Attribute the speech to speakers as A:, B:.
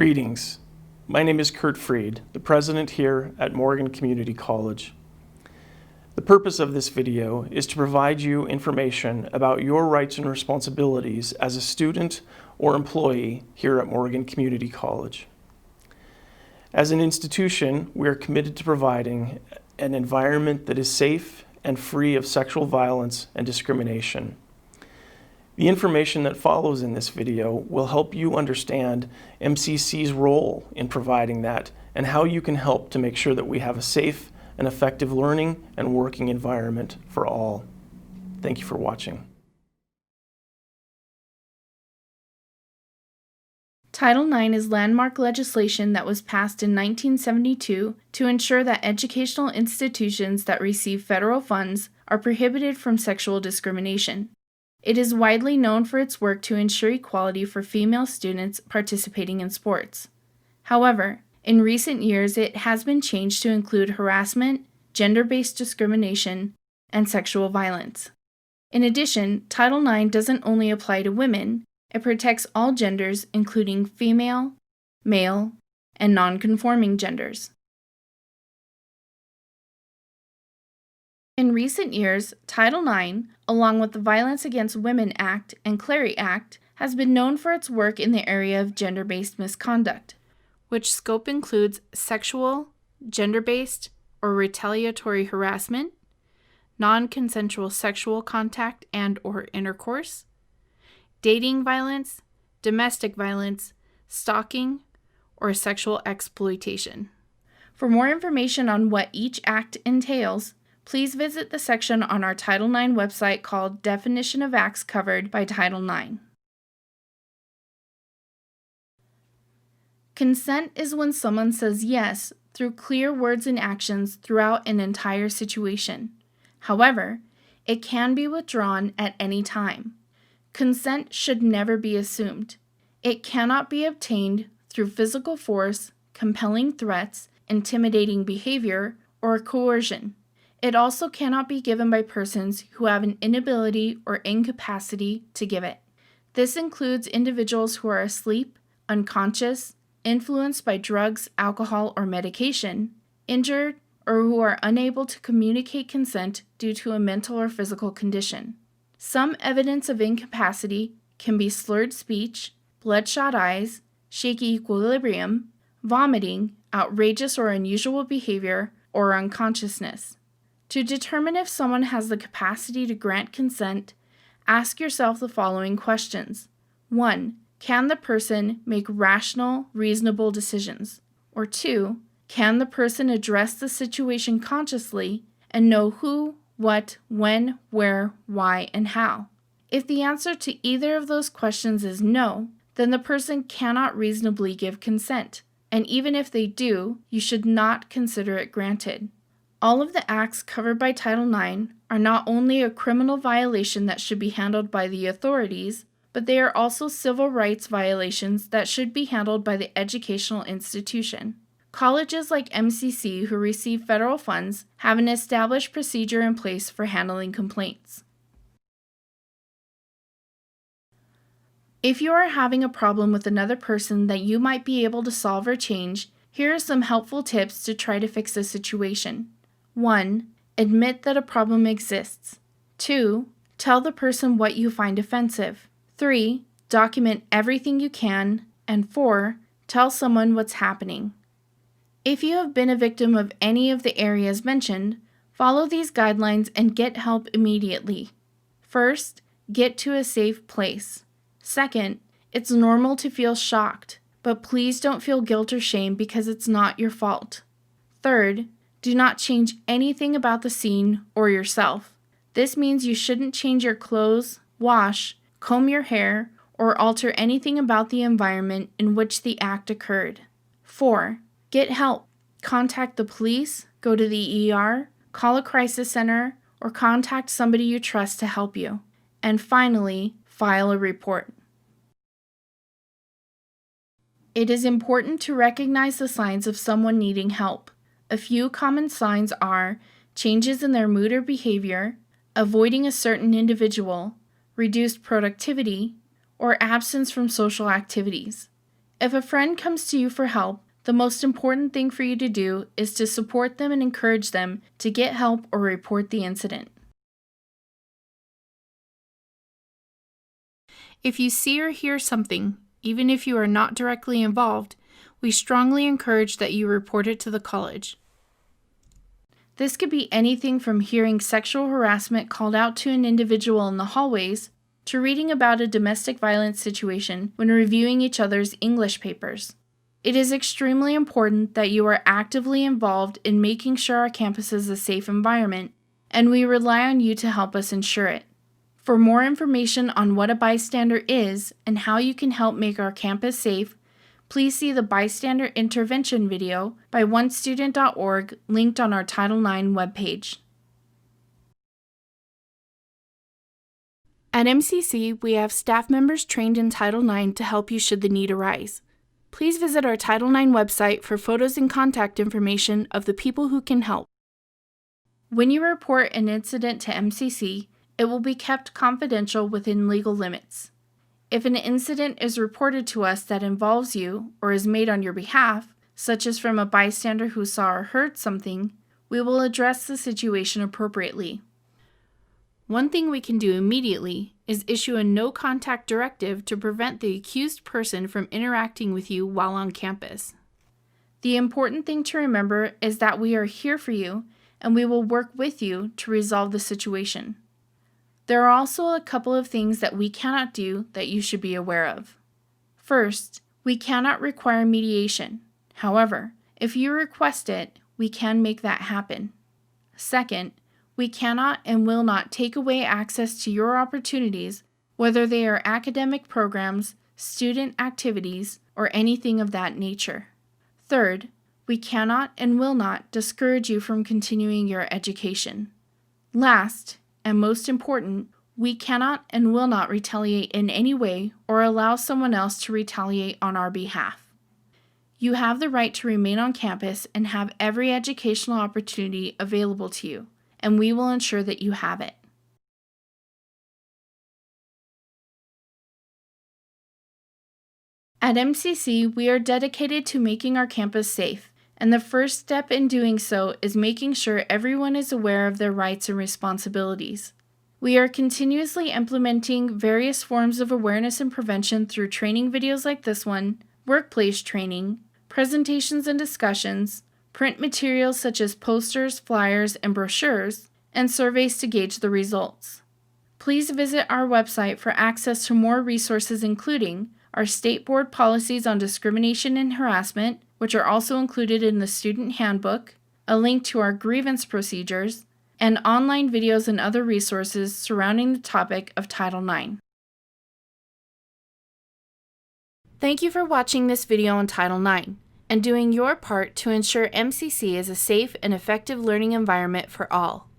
A: Greetings. My name is Kurt Freed, the president here at Morgan Community College. The purpose of this video is to provide you information about your rights and responsibilities as a student or employee here at Morgan Community College. As an institution, we are committed to providing an environment that is safe and free of sexual violence and discrimination. The information that follows in this video will help you understand MCC's role in providing that and how you can help to make sure that we have a safe and effective learning and working environment for all. Thank you for watching.
B: Title IX is landmark legislation that was passed in 1972 to ensure that educational institutions that receive federal funds are prohibited from sexual discrimination. It is widely known for its work to ensure equality for female students participating in sports. However, in recent years it has been changed to include harassment, gender-based discrimination, and sexual violence. In addition, Title IX doesn't only apply to women, it protects all genders including female, male, and non-conforming genders. In recent years, Title IX, along with the Violence Against Women Act and Clery Act, has been known for its work in the area of gender-based misconduct, which scope includes sexual, gender-based, or retaliatory harassment, non-consensual sexual contact and/or intercourse, dating violence, domestic violence, stalking, or sexual exploitation. For more information on what each act entails, please visit the section on our Title IX website called Definition of Acts Covered by Title IX. Consent is when someone says yes through clear words and actions throughout an entire situation. However, it can be withdrawn at any time. Consent should never be assumed. It cannot be obtained through physical force, compelling threats, intimidating behavior, or coercion. It also cannot be given by persons who have an inability or incapacity to give it. This includes individuals who are asleep, unconscious, influenced by drugs, alcohol, or medication, injured, or who are unable to communicate consent due to a mental or physical condition. Some evidence of incapacity can be slurred speech, bloodshot eyes, shaky equilibrium, vomiting, outrageous or unusual behavior, or unconsciousness. To determine if someone has the capacity to grant consent, ask yourself the following questions. 1. Can the person make rational, reasonable decisions? Or 2. Can the person address the situation consciously and know who, what, when, where, why, and how? If the answer to either of those questions is no, then the person cannot reasonably give consent, and even if they do, you should not consider it granted. All of the acts covered by Title IX are not only a criminal violation that should be handled by the authorities, but they are also civil rights violations that should be handled by the educational institution. Colleges like MCC who receive federal funds have an established procedure in place for handling complaints. If you are having a problem with another person that you might be able to solve or change, here are some helpful tips to try to fix the situation. 1. Admit that a problem exists. 2. Tell the person what you find offensive. 3. Document everything you can. And 4. Tell someone what's happening. If you have been a victim of any of the areas mentioned, follow these guidelines and get help immediately. First, get to a safe place. Second, it's normal to feel shocked, but please don't feel guilt or shame because it's not your fault. Third, do not change anything about the scene or yourself. This means you shouldn't change your clothes, wash, comb your hair, or alter anything about the environment in which the act occurred. 4. Get help. Contact the police, go to the ER, call a crisis center, or contact somebody you trust to help you. And finally, file a report. It is important to recognize the signs of someone needing help. A few common signs are changes in their mood or behavior, avoiding a certain individual, reduced productivity, or absence from social activities. If a friend comes to you for help, the most important thing for you to do is to support them and encourage them to get help or report the incident. If you see or hear something, even if you are not directly involved, we strongly encourage that you report it to the college. This could be anything from hearing sexual harassment called out to an individual in the hallways to reading about a domestic violence situation when reviewing each other's English papers. It is extremely important that you are actively involved in making sure our campus is a safe environment, and we rely on you to help us ensure it. For more information on what a bystander is and how you can help make our campus safe, please see the Bystander Intervention video by onestudent.org linked on our Title IX webpage. At MCC, we have staff members trained in Title IX to help you should the need arise. Please visit our Title IX website for photos and contact information of the people who can help. When you report an incident to MCC, it will be kept confidential within legal limits. If an incident is reported to us that involves you or is made on your behalf, such as from a bystander who saw or heard something, we will address the situation appropriately. One thing we can do immediately is issue a no-contact directive to prevent the accused person from interacting with you while on campus. The important thing to remember is that we are here for you and we will work with you to resolve the situation. There are also a couple of things that we cannot do that you should be aware of. First, we cannot require mediation. However, if you request it, we can make that happen. Second, we cannot and will not take away access to your opportunities, whether they are academic programs, student activities, or anything of that nature. Third, we cannot and will not discourage you from continuing your education. Last, and most important, we cannot and will not retaliate in any way or allow someone else to retaliate on our behalf. You have the right to remain on campus and have every educational opportunity available to you, and we will ensure that you have it. At MCC, we are dedicated to making our campus safe, and the first step in doing so is making sure everyone is aware of their rights and responsibilities. We are continuously implementing various forms of awareness and prevention through training videos like this one, workplace training, presentations and discussions, print materials such as posters, flyers, and brochures, and surveys to gauge the results. Please visit our website for access to more resources including our state board policies on discrimination and harassment, which are also included in the student handbook, a link to our grievance procedures, and online videos and other resources surrounding the topic of Title IX. Thank you for watching this video on Title IX and doing your part to ensure MCC is a safe and effective learning environment for all.